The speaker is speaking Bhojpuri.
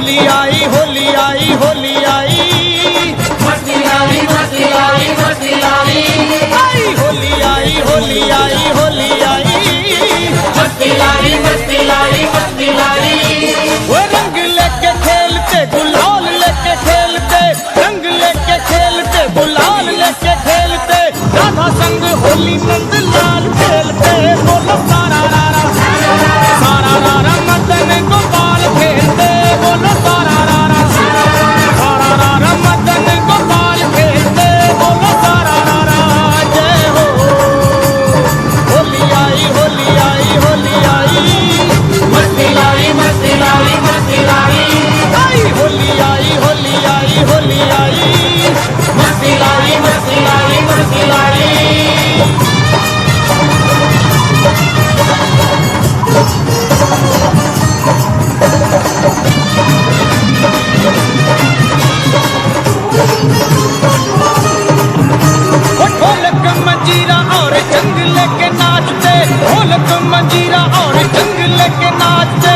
होली आई होली आई होली आई मस्ती लाई मस्ती लाई मस्ती लाई होली आई होली आई होली आई मस्ती लाई मस्ती लाई मस्ती लाई वो रंग लेके खेलते गुलाल लेके खेलते रंग लेके खेलते गुलाल लेके खेलते राधा संग होली नंदलाल खेलते बोलो सारा रारा मदन गोपाल खेलते बोलो सारा रारा मदन गोपाल खेलते बोलो सारा रारा जय हो होली आई होली आई होली आई मस्ती लाई मस्ती लाई मस्ती लाई होली आई होली आई होली आई मस्ती लाई मस्ती लाई मस्ती लाई ढोलक मंजीरा और जंग लेके नाचते ढोलक मंजीरा और जंग लेके नाचते